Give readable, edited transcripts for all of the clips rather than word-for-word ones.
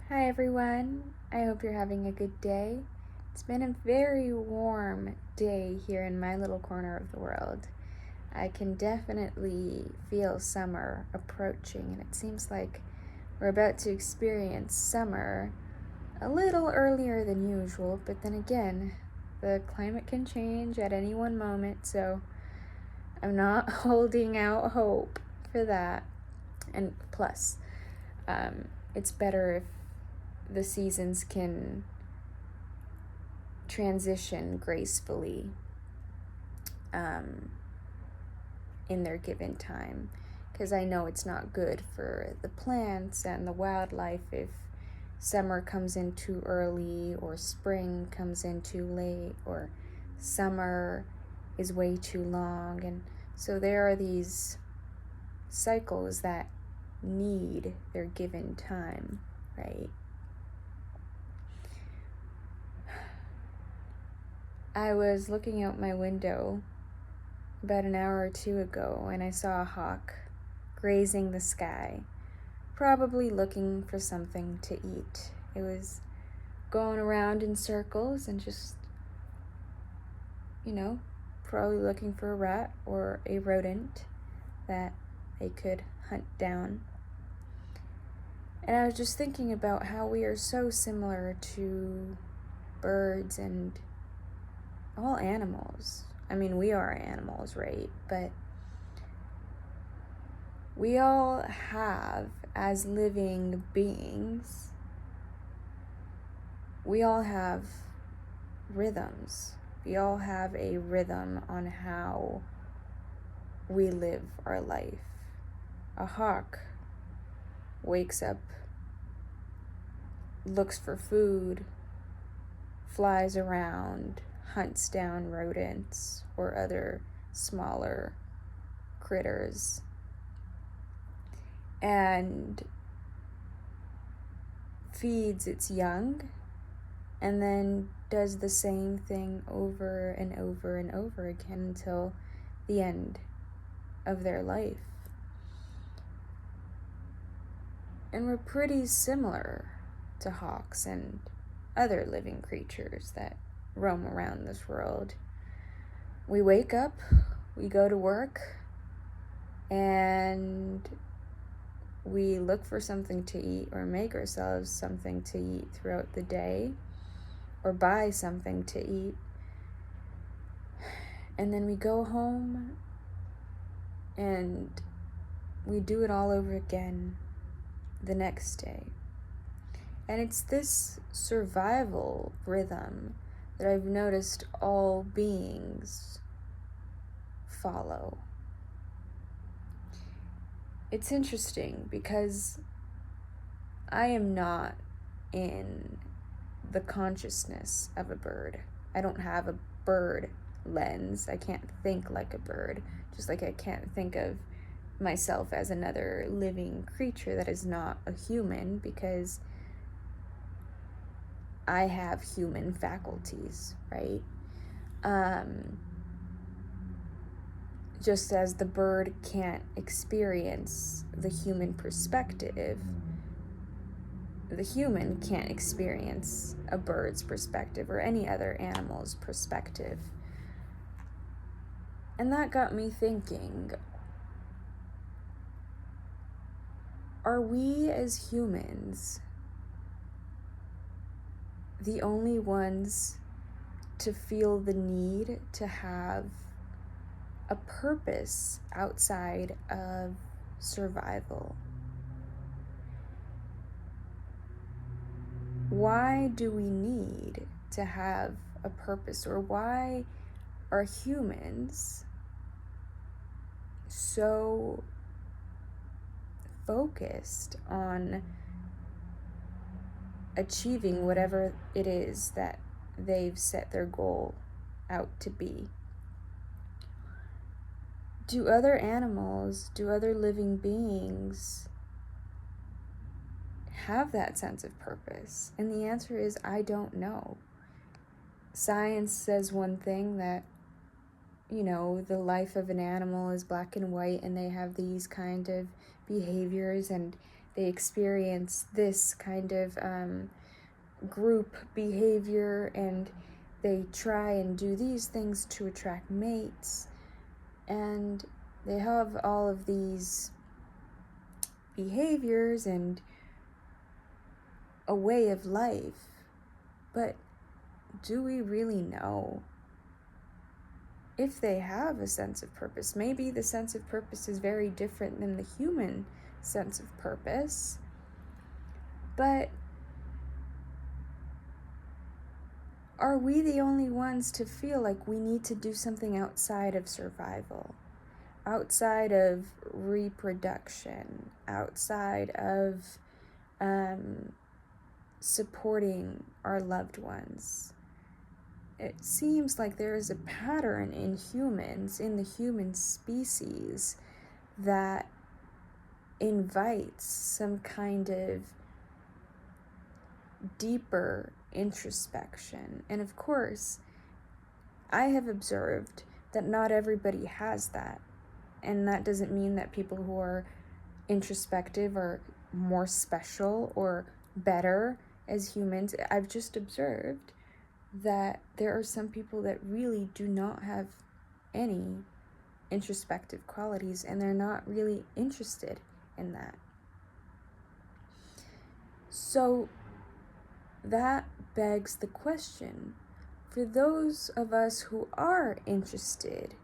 Hi everyone, I hope you're having a good day. It's been a very warm day here in my little corner of the world. I can definitely feel summer approaching, and it seems like we're about to experience summer a little earlier than usual, but then again, the climate can change at any one moment, so I'm not holding out hope for that. And plus, it's better if the seasons can transition gracefully um, in their given time. Because I know it's not good for the plants and the wildlife if summer comes in too early, or spring comes in too late, or summer is way too long. And so there are these cycles that need their given time, right? I was looking out my window about an hour or two ago, and I saw a hawk grazing the sky, probably looking for something to eat. It was going around in circles and just, probably looking for a rat or a rodent that they could hunt down. And I was just thinking about how we are so similar to birds and all animals. I mean, we are animals, right? But we all have, as living beings, we all have rhythms. We all have a rhythm on how we live our life. A hawk wakes up, looks for food, flies around, hunts down rodents or other smaller critters, and feeds its young, and then does the same thing over and over and over again until the end of their life. And we're pretty similar to hawks and other living creatures that roam around this world. We wake up, we go to work, and we look for something to eat or make ourselves something to eat throughout the day, or buy something to eat. And then we go home and we do it all over again the next day. And it's this survival rhythm that I've noticed all beings follow. It's interesting because I am not in the consciousness of a bird. I don't have a bird lens. I can't think like a bird, just like I can't think of myself as another living creature that is not a human, because I have human faculties, right? Just as the bird can't experience the human perspective, the human can't experience a bird's perspective or any other animal's perspective. And that got me thinking, are we as humans the only ones to feel the need to have a purpose outside of survival? Why do we need to have a purpose, or why are humans so focused on achieving whatever it is that they've set their goal out to be? Do other animals, do other living beings have that sense of purpose? And the answer is, I don't know. Science says one thing, that the life of an animal is black and white, and they have these kind of behaviors, and they experience this kind of group behavior, and they try and do these things to attract mates, and they have all of these behaviors and a way of life. But do we really know if they have a sense of purpose? Maybe the sense of purpose is very different than the human sense of purpose, but are we the only ones to feel like we need to do something outside of survival, outside of reproduction, outside of supporting our loved ones? It seems like there is a pattern in humans, in the human species, that invites some kind of deeper introspection. And of course, I have observed that not everybody has that. And that doesn't mean that people who are introspective are more special or better as humans. I've just observed that there are some people that really do not have any introspective qualities, and they're not really interested in that. So that begs the question, for those of us who are interested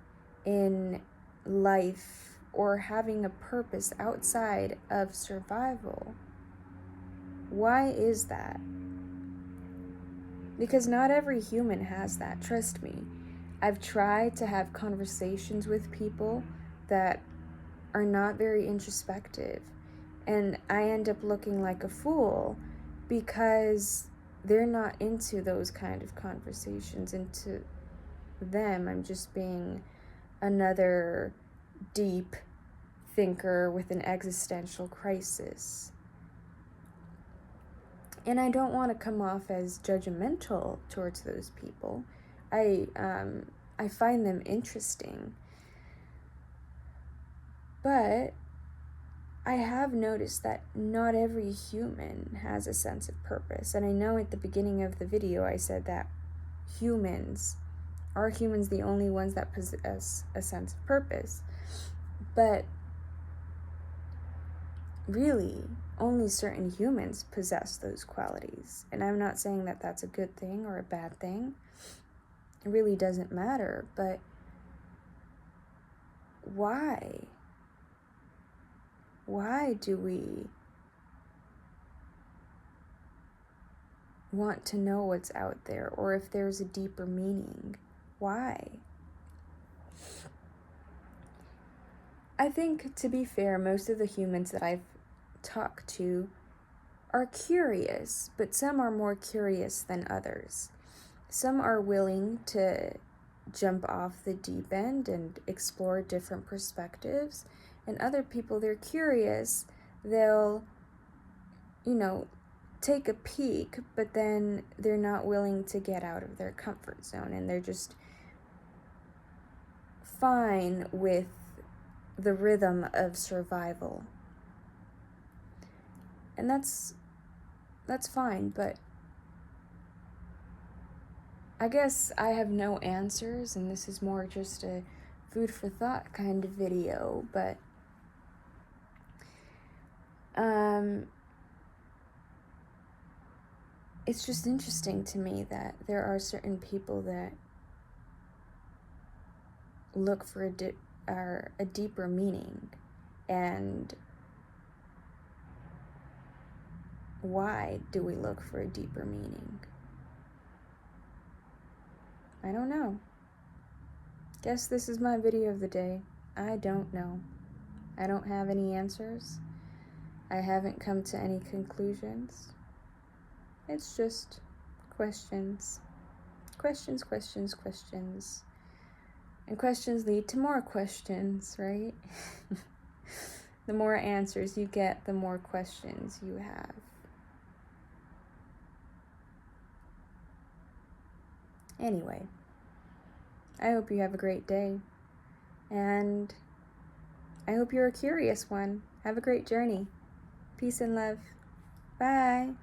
in life or having a purpose outside of survival, why is that? Because not every human has that, trust me. I've tried to have conversations with people that are not very introspective, and I end up looking like a fool because they're not into those kind of conversations. And to them, I'm just being another deep thinker with an existential crisis. And I don't want to come off as judgmental towards those people. I find them interesting. But I have noticed that not every human has a sense of purpose. And I know at the beginning of the video I said that are humans the only ones that possess a sense of purpose? But really, only certain humans possess those qualities. And I'm not saying that that's a good thing or a bad thing. It really doesn't matter. But why? Why do we want to know what's out there, or if there's a deeper meaning? Why? I think, to be fair, most of the humans that I've talked to are curious, but some are more curious than others. Some are willing to jump off the deep end and explore different perspectives, and other people, they're curious, they'll, take a peek, but then they're not willing to get out of their comfort zone, and they're just fine with the rhythm of survival. And that's fine, but I guess I have no answers, and this is more just a food for thought kind of video, but it's just interesting to me that there are certain people that look for a deeper meaning. And why do we look for a deeper meaning? I don't know. Guess this is my video of the day. I don't know. I don't have any answers. I haven't come to any conclusions. It's just questions. Questions, questions, questions. And questions lead to more questions, right? The more answers you get, the more questions you have. Anyway, I hope you have a great day. And I hope you're a curious one. Have a great journey. Peace and love. Bye.